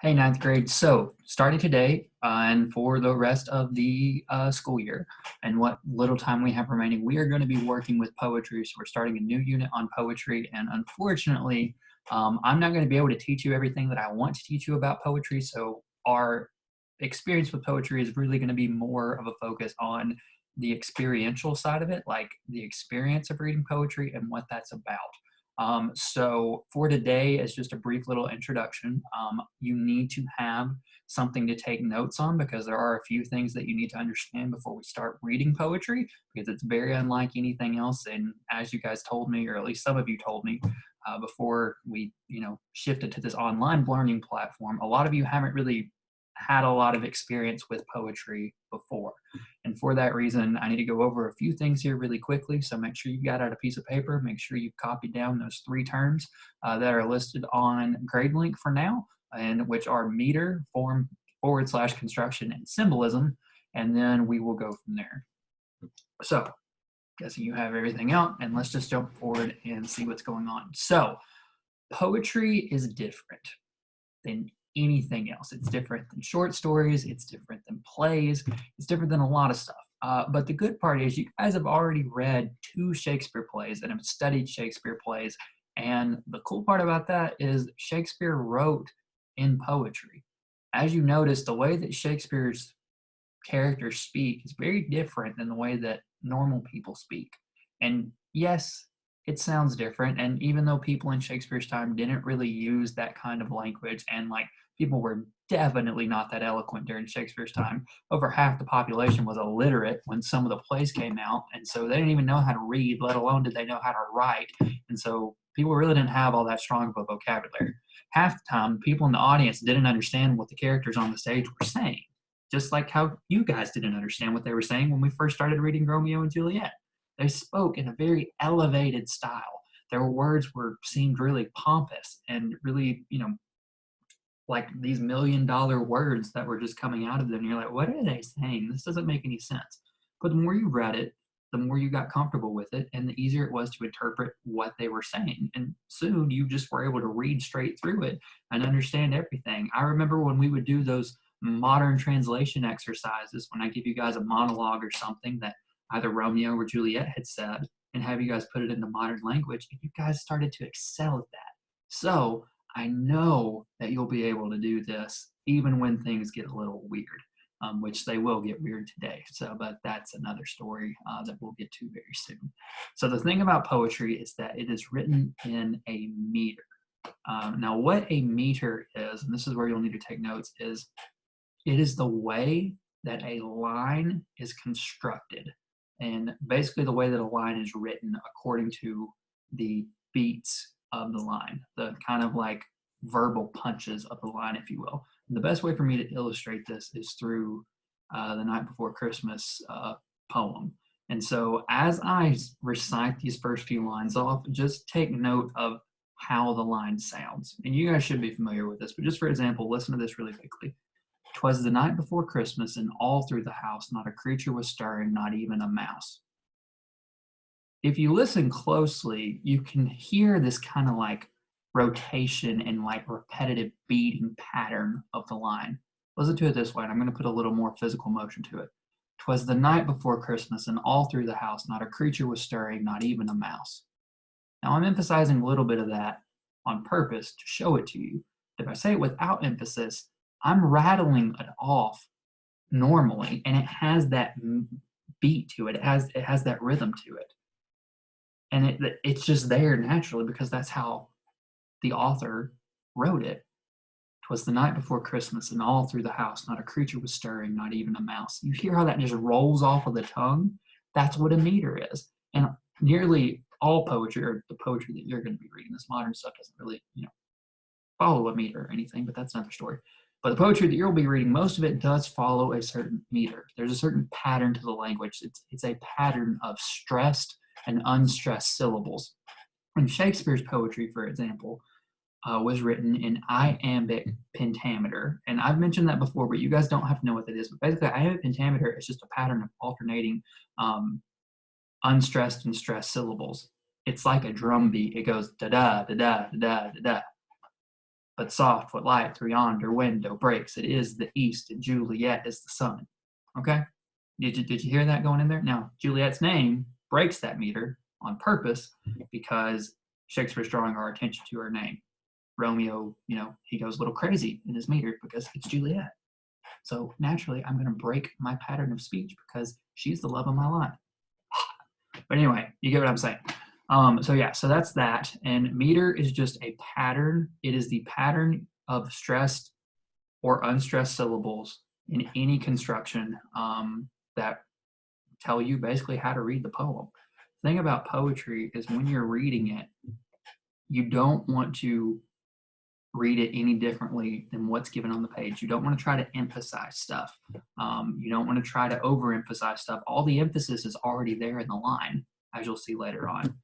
Hey, ninth grade. So, starting today and for the rest of the school year and what little time we have remaining, we are going to be working with poetry. So, we're starting a new unit on poetry. And unfortunately, I'm not going to be able to teach you everything that I want to teach you about poetry. So, our experience with poetry is really going to be more of a focus on the experiential side of it, like the experience of reading poetry and what that's about. So for today, as just a brief little introduction, you need to have something to take notes on because there are a few things that you need to understand before we start reading poetry because it's very unlike anything else. And as you guys told me, or at least some of you told me, before we, shifted to this online learning platform, a lot of you haven't really had a lot of experience with poetry before. And for that reason, I need to go over a few things here really quickly. So make sure you've got out a piece of paper. Make sure you've copied down those three terms that are listed on GradeLink for now, and which are meter, form, / construction, and symbolism. And then we will go from there. So guessing you have everything out, and let's just jump forward and see what's going on. So poetry is different than anything else. It's different than short stories. It's different than plays. It's different than a lot of stuff. But the good part is you guys have already read 2 Shakespeare plays and have studied Shakespeare plays. And the cool part about that is Shakespeare wrote in poetry. As you notice, the way that Shakespeare's characters speak is very different than the way that normal people speak. And yes, it sounds different. And even though people in Shakespeare's time didn't really use that kind of language, and like people were definitely not that eloquent during Shakespeare's time, over half the population was illiterate when some of the plays came out. And so they didn't even know how to read, let alone did they know how to write. And so people really didn't have all that strong of a vocabulary. Half the time, people in the audience didn't understand what the characters on the stage were saying, just like how you guys didn't understand what they were saying when we first started reading Romeo and Juliet. They spoke in a very elevated style. Their words seemed really pompous and really, like these $1,000,000 words that were just coming out of them. You're like, what are they saying? This doesn't make any sense. But the more you read it, the more you got comfortable with it, and the easier it was to interpret what they were saying. And soon you just were able to read straight through it and understand everything. I remember when we would do those modern translation exercises, when I give you guys a monologue or something that either Romeo or Juliet had said, and have you guys put it into modern language, and you guys started to excel at that. So I know that you'll be able to do this even when things get a little weird, which they will get weird today. So, but that's another story that we'll get to very soon. So the thing about poetry is that it is written in a meter. Now, what a meter is, and this is where you'll need to take notes, is it is the way that a line is constructed. And basically the way that a line is written according to the beats of the line, the kind of like verbal punches of the line, if you will. And the best way for me to illustrate this is through the Night Before Christmas poem. And so as I recite these first few lines off, just take note of how the line sounds. And you guys should be familiar with this, but just for example, listen to this really quickly. 'Twas the night before Christmas, and all through the house not a creature was stirring, not even a mouse. If you listen closely, you can hear this kind of like rotation and like repetitive beating pattern of the line. Listen to it this way, and I'm going to put a little more physical motion to it. 'Twas the night before Christmas, and all through the house not a creature was stirring, not even a mouse. Now I'm emphasizing a little bit of that on purpose to show it to you. If I say it without emphasis, I'm rattling it off normally, and it has that beat to it. It has that rhythm to it, and it's just there naturally because that's how the author wrote it. 'Twas the night before Christmas, and all through the house not a creature was stirring, not even a mouse. You hear how that just rolls off of the tongue? That's what a meter is, and nearly all poetry, or the poetry that you're going to be reading, this modern stuff doesn't really, follow a meter or anything, but that's another story. But the poetry that you'll be reading, most of it does follow a certain meter. There's a certain pattern to the language. It's a pattern of stressed and unstressed syllables. And Shakespeare's poetry, for example, was written in iambic pentameter. And I've mentioned that before, but you guys don't have to know what that is. But basically, iambic pentameter is just a pattern of alternating unstressed and stressed syllables. It's like a drum beat. It goes da-da, da-da, da-da, da-da. But soft what light through yonder window breaks. It is the east, and Juliet is the sun. Okay? Did you hear that going in there? Now, Juliet's name breaks that meter on purpose because Shakespeare's drawing our attention to her name. Romeo, he goes a little crazy in his meter because it's Juliet. So naturally, I'm going to break my pattern of speech because she's the love of my life. But anyway, you get what I'm saying. So that's that. And meter is just a pattern. It is the pattern of stressed or unstressed syllables in any construction that tell you basically how to read the poem. The thing about poetry is when you're reading it, you don't want to read it any differently than what's given on the page. You don't want to try to emphasize stuff. You don't want to try to overemphasize stuff. All the emphasis is already there in the line, as you'll see later on.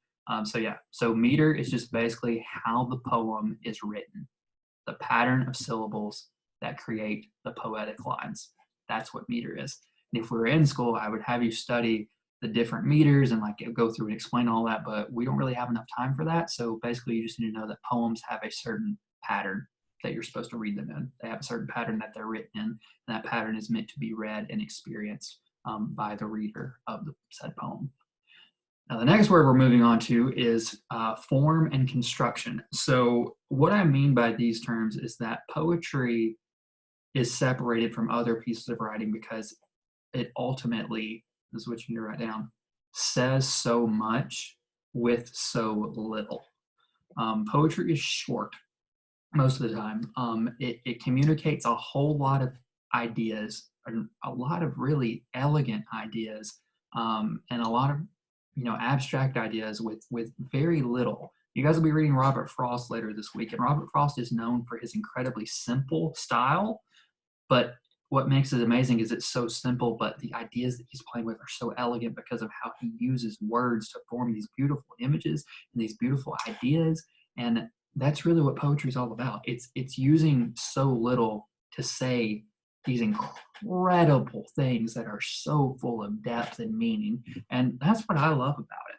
So meter is just basically how the poem is written, the pattern of syllables that create the poetic lines. That's what meter is. And if we were in school, I would have you study the different meters and go through and explain all that, but we don't really have enough time for that. So basically you just need to know that poems have a certain pattern that you're supposed to read them in. They have a certain pattern that they're written in, and that pattern is meant to be read and experienced by the reader of the said poem. Now, the next word we're moving on to is form and construction. So what I mean by these terms is that poetry is separated from other pieces of writing because it ultimately, this is what you need to write down, says so much with so little. Poetry is short most of the time. It communicates a whole lot of ideas, a lot of really elegant ideas, and a lot of abstract ideas with very little. You guys will be reading Robert Frost later this week, and Robert Frost is known for his incredibly simple style, but what makes it amazing is it's so simple, but the ideas that he's playing with are so elegant because of how he uses words to form these beautiful images and these beautiful ideas. And that's really what poetry is all about. It's using so little to say these incredible things that are so full of depth and meaning. And that's what I love about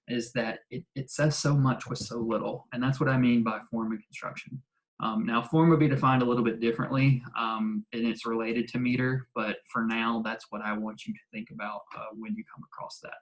it, is that it says so much with so little. And that's what I mean by form and construction. Now, form would be defined a little bit differently, and it's related to meter, but for now, that's what I want you to think about when you come across that.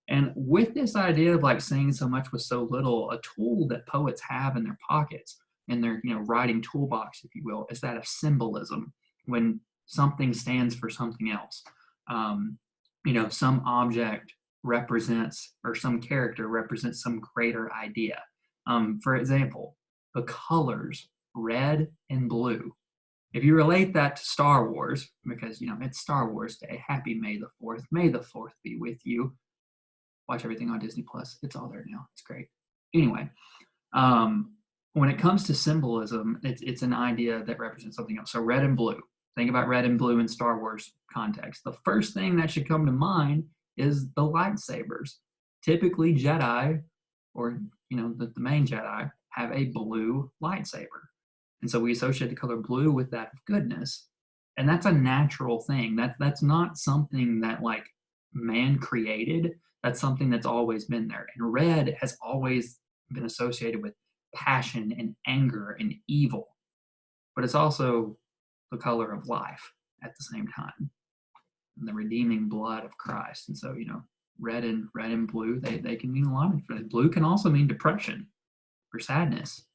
And with this idea of saying so much with so little, a tool that poets have in their pockets, in their writing toolbox, if you will, is that of symbolism. When something stands for something else, some object represents, or some character represents some greater idea. For example, the colors red and blue. If you relate that to Star Wars, because it's Star Wars Day, happy May the 4th. May the 4th be with you. Watch everything on Disney Plus. It's all there now. It's great. Anyway, when it comes to symbolism, it's an idea that represents something else. So red and blue. Think about red and blue in Star Wars context. The first thing that should come to mind is the lightsabers. Typically, Jedi, or the main Jedi, have a blue lightsaber. And so we associate the color blue with that goodness. And that's a natural thing. That's not something that man created. That's something that's always been there. And red has always been associated with passion and anger and evil. But it's also the color of life at the same time, and the redeeming blood of Christ. And so, red and blue, they can mean a lot of things. Blue can also mean depression or sadness.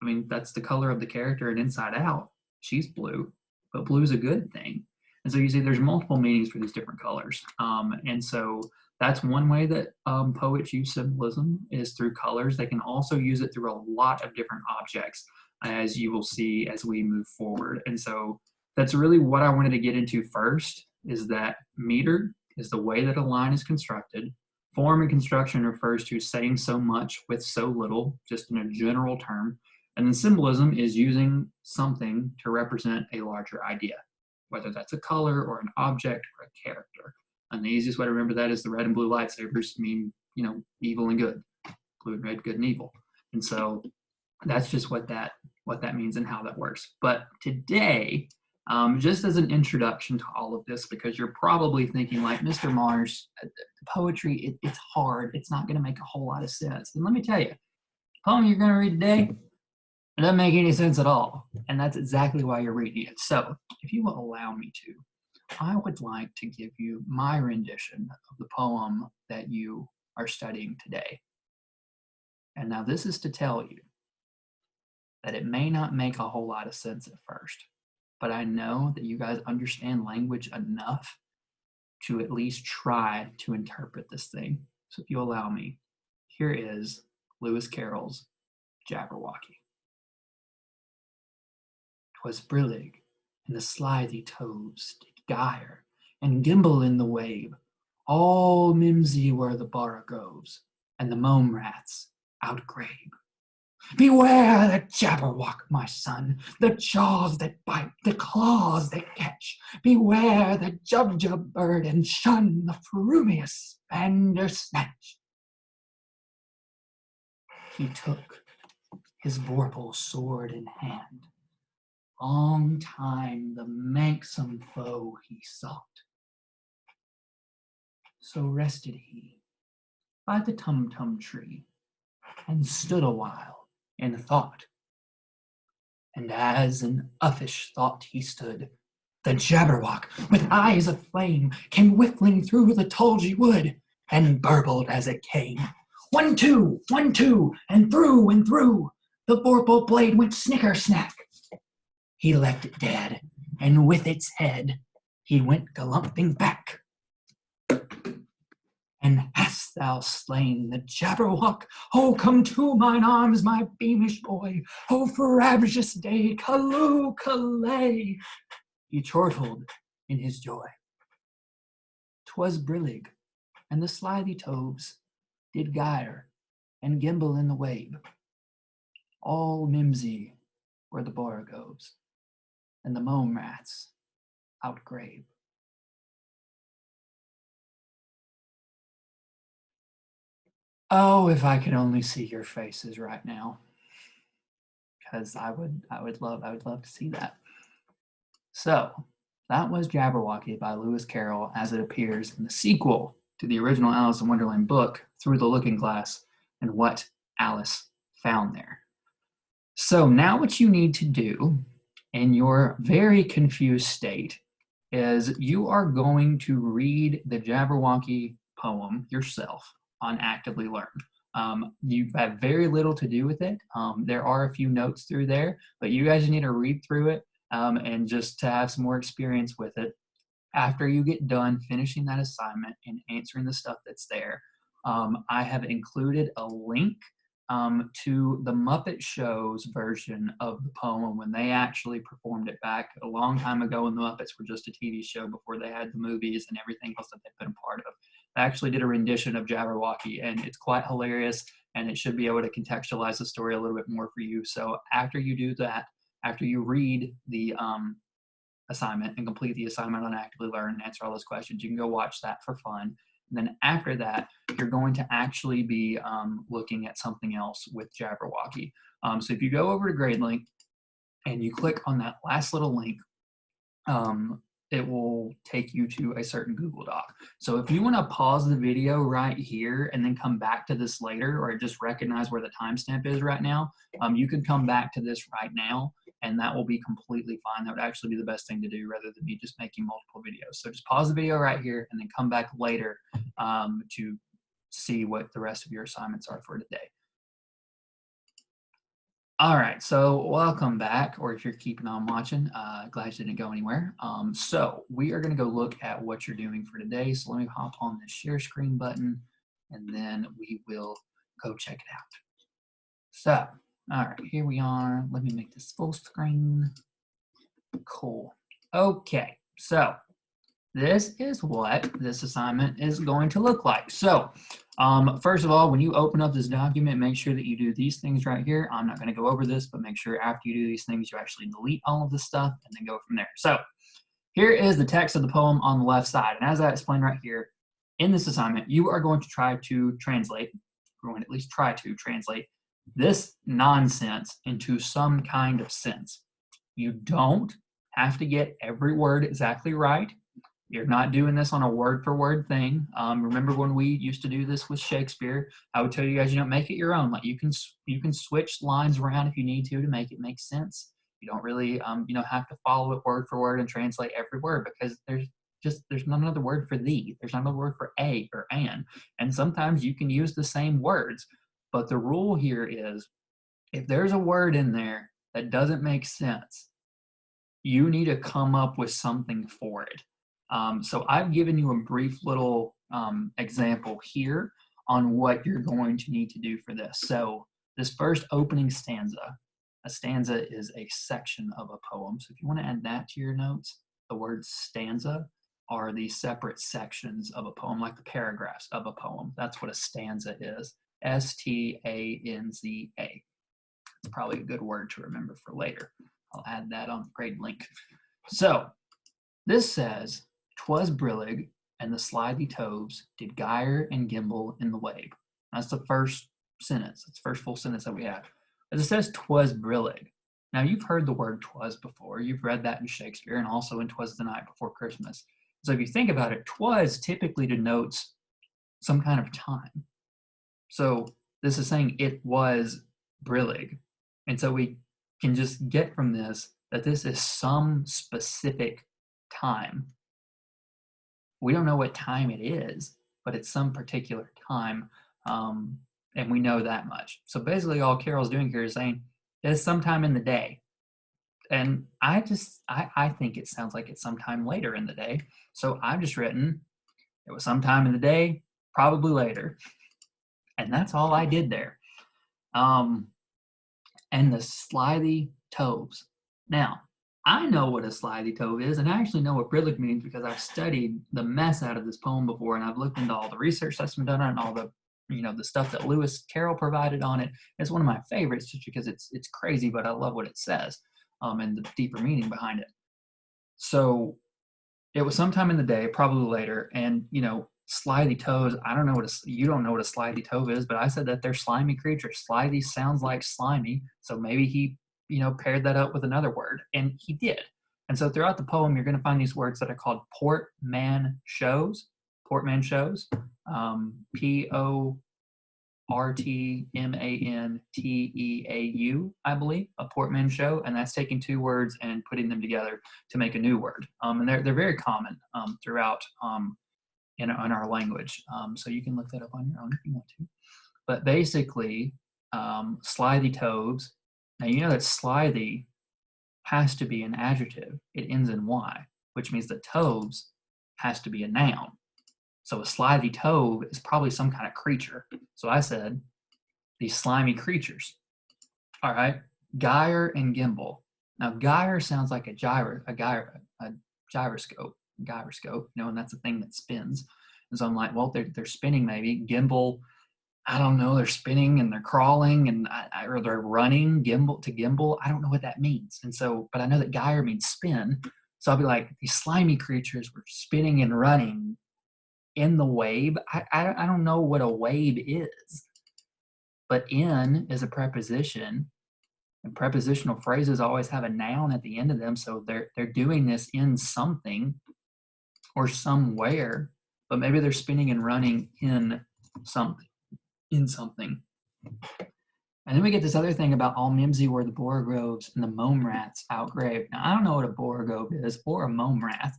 I mean, that's the color of the character in Inside Out. She's blue, but blue is a good thing. And so you see there's multiple meanings for these different colors. And so that's one way that poets use symbolism, is through colors. They can also use it through a lot of different objects, as you will see as we move forward. And so that's really what I wanted to get into first, is that meter is the way that a line is constructed. Form and construction refers to saying so much with so little, just in a general term. And then symbolism is using something to represent a larger idea, whether that's a color or an object or a character. And the easiest way to remember that is the red and blue lightsabers mean, evil and good. Blue and red, good and evil. And so that's just what that means and how that works. But today, just as an introduction to all of this, because you're probably thinking Mr. Marsh, poetry, it's hard. It's not going to make a whole lot of sense. And let me tell you, the poem you're going to read today, It doesn't make any sense at all. And that's exactly why you're reading it. So if you will allow me to, I would like to give you my rendition of the poem that you are studying today. And now this is to tell you that it may not make a whole lot of sense at first, but I know that you guys understand language enough to at least try to interpret this thing. So if you allow me, here is Lewis Carroll's Jabberwocky. 'Twas brillig, and the slithy toves did gyre and gimble in the wave. All mimsy were the borogoves, and the mome rats outgrabe. Beware the Jabberwock, my son, the jaws that bite, the claws that catch. Beware the Jubjub bird, and shun the frumious Bandersnatch. He took his vorpal sword in hand. Long time the manxome foe he sought. So rested he by the tum-tum tree, and stood a while in thought. And as in uffish thought he stood, the Jabberwock, with eyes of flame, came whiffling through the tulgey wood, and burbled as it came. 1, 2, 1, 2, and through, the vorpal blade went snicker-snack. He left it dead, and with its head he went galumphing back. And hast thou slain the Jabberwock? Oh, come to mine arms, my beamish boy. Oh, frabjous day, callooh, callay. He chortled in his joy. 'Twas brillig, and the slithy toves did gyre and gimble in the wabe. All mimsy were the borogoves, and the mome rats outgrabe. Oh, if I could only see your faces right now, because I would love to see that. So that was Jabberwocky by Lewis Carroll as it appears in the sequel to the original Alice in Wonderland book, Through the Looking Glass, and What Alice Found There. So now what you need to do in your very confused state is you are going to read the Jabberwocky poem yourself on Actively Learn. You have very little to do with it. There are a few notes through there, but you guys need to read through it and just to have some more experience with it. After you get done finishing that assignment and answering the stuff that's there, I have included a link to the Muppet Show's version of the poem when they actually performed it back a long time ago when the Muppets were just a TV show before they had the movies and everything else that they've been a part of. They actually did a rendition of Jabberwocky, and it's quite hilarious, and it should be able to contextualize the story a little bit more for you. So after you do that, after you read the assignment and complete the assignment on Actively Learn and answer all those questions, you can go watch that for fun. And then after that, you're going to actually be looking at something else with Jabberwocky. So if you go over to GradeLink and you click on that last little link, it will take you to a certain Google Doc. So if you want to pause the video right here and then come back to this later, or just recognize where the timestamp is right now, you can come back to this right now, and that will be completely fine. That would actually be the best thing to do rather than me just making multiple videos. So just pause the video right here and then come back later to see what the rest of your assignments are for today. All right, so welcome back, or if you're keeping on watching, glad you didn't go anywhere. So we are gonna go look at what you're doing for today. So let me hop on the share screen button and then we will go check it out. So, all right, here we are. Let me make this full screen. Cool. Okay, so this is what this assignment is going to look like. So first of all, when you open up this document, make sure that you do these things right here. I'm not going to go over this, but make sure after you do these things, you actually delete all of this stuff and then go from there. So here is the text of the poem on the left side. And as I explained right here, in this assignment, you are going to try to translate, or at least try to translate this nonsense into some kind of sense. You don't have to get every word exactly right. You're not doing this on a word for word thing. Remember when we used to do this with Shakespeare? I would tell you guys, make it your own. Like you can switch lines around if you need to make it make sense. You don't really have to follow it word for word and translate every word, because there's not another word for thee. There's not another word for a or an. And sometimes you can use the same words, but the rule here is if there's a word in there that doesn't make sense, you need to come up with something for it. So I've given you a brief little example here on what you're going to need to do for this. So this first opening stanza, a stanza is a section of a poem. So if you want to add that to your notes, the word stanza are the separate sections of a poem, like the paragraphs of a poem. That's what a stanza is. S-T-A-N-Z-A. It's probably a good word to remember for later. I'll add that on the grade link. So this says, "'Twas brillig, and the slithy toves did gyre and gimble in the wabe." That's the first sentence. That's the first full sentence that we have. As it says, "'Twas brillig." Now you've heard the word "'twas" before. You've read that in Shakespeare and also in "'Twas the Night Before Christmas." So if you think about it, "'twas" typically denotes some kind of time. So this is saying it was brillig. And so we can just get from this that this is some specific time. We don't know what time it is, but it's some particular time, and we know that much. So basically all Carol's doing here is saying it's sometime in the day. And I think it sounds like it's sometime later in the day. So I've just written, it was sometime in the day, probably later. And that's all I did there. And the slithy toves. Now, I know what a slithy tove is, and I actually know what brillig means because I've studied the mess out of this poem before, and I've looked into all the research that's been done on it and all the, the stuff that Lewis Carroll provided on it. It's one of my favorites just because it's crazy, but I love what it says, and the deeper meaning behind it. So it was sometime in the day, probably later, and slithy toves. I don't know you don't know what a slithy tove is, but I said that they're slimy creatures. Slithy sounds like slimy, so maybe he paired that up with another word, and he did. And so throughout the poem, you're going to find these words that are called portmanteaus. Portmanteaus, Portmanteau, I believe, a portmanteau, and that's taking two words and putting them together to make a new word. And they're very common throughout in our language. So you can look that up on your own if you want to. But basically, slithy toves. Now you know that slithy has to be an adjective. It ends in Y, which means that toves has to be a noun. So a slithy tove is probably some kind of creature. So I said, these slimy creatures. All right, gyre and gimble. Now gyre sounds like a gyroscope, and that's a thing that spins. And so I'm like, well, they're spinning maybe. Gimble, I don't know, they're spinning and they're crawling and or they're running. Gimble, I don't know what that means. And so, but I know that gyre means spin. So I'll be like, these slimy creatures were spinning and running in the wabe. I don't know what a wabe is, but in is a preposition, and prepositional phrases always have a noun at the end of them. So they're doing this in something or somewhere, but maybe they're spinning and running in something. And then we get this other thing about all mimsy were the borogoves and the mome rats outgrave. Now I don't know what a borogove is or a mome rat,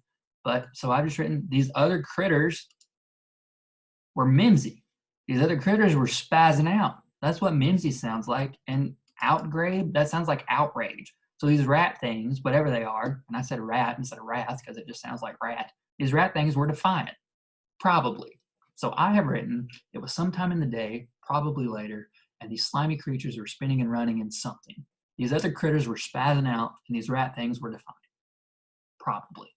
but so I've just written these other critters were mimsy. These other critters were spazzing out. That's what mimsy sounds like. And outgrave, that sounds like outrage. So these rat things, whatever they are, and I said rat instead of wrath because it just sounds like rat. These rat things were defiant, probably. So I have written, it was sometime in the day, probably later, and these slimy creatures were spinning and running in something. These other critters were spazzing out, and these rat things were defiant, probably.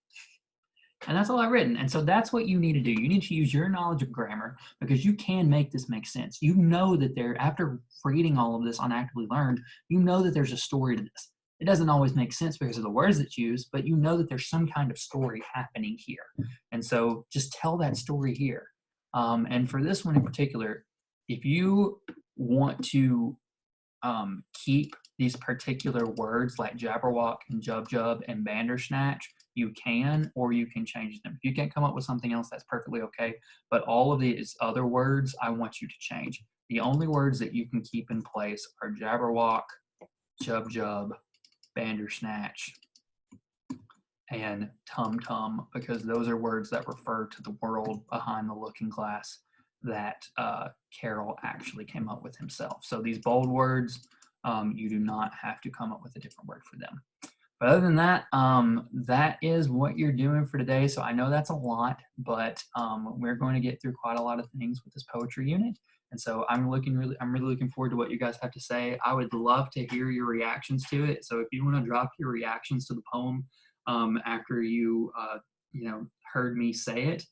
And that's all I've written. And so that's what you need to do. You need to use your knowledge of grammar because you can make this make sense. You know that after reading all of this on Actively Learned, you know that there's a story to this. It doesn't always make sense because of the words that's used, but you know that there's some kind of story happening here. And so just tell that story here. And for this one in particular, if you want to keep these particular words like Jabberwock and Jub and Bandersnatch, you can, or you can change them. If you can't come up with something else, that's perfectly okay. But all of these other words, I want you to change. The only words that you can keep in place are Jabberwock, Jub, Bandersnatch, and Tum Tum, because those are words that refer to the world behind the looking glass that Carroll actually came up with himself. So these bold words, you do not have to come up with a different word for them. But other than that, that is what you're doing for today. So I know that's a lot, but we're going to get through quite a lot of things with this poetry unit. And so I'm really looking forward to what you guys have to say. I would love to hear your reactions to it. So if you want to drop your reactions to the poem after you heard me say it,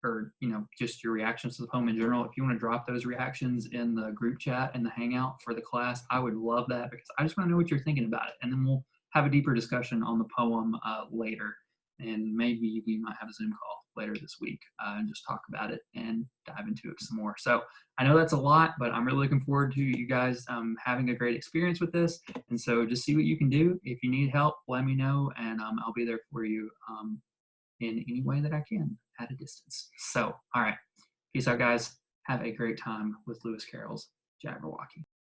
or just your reactions to the poem in general, if you want to drop those reactions in the group chat and the hangout for the class, I would love that, because I just want to know what you're thinking about it, and then we'll have a deeper discussion on the poem later, and maybe we might have a Zoom call later this week and just talk about it and dive into it some more. So I know that's a lot, but I'm really looking forward to you guys having a great experience with this, and so just see what you can do. If you need help, let me know, and I'll be there for you in any way that I can at a distance. So, all right. Peace out, guys. Have a great time with Lewis Carroll's Jabberwocky.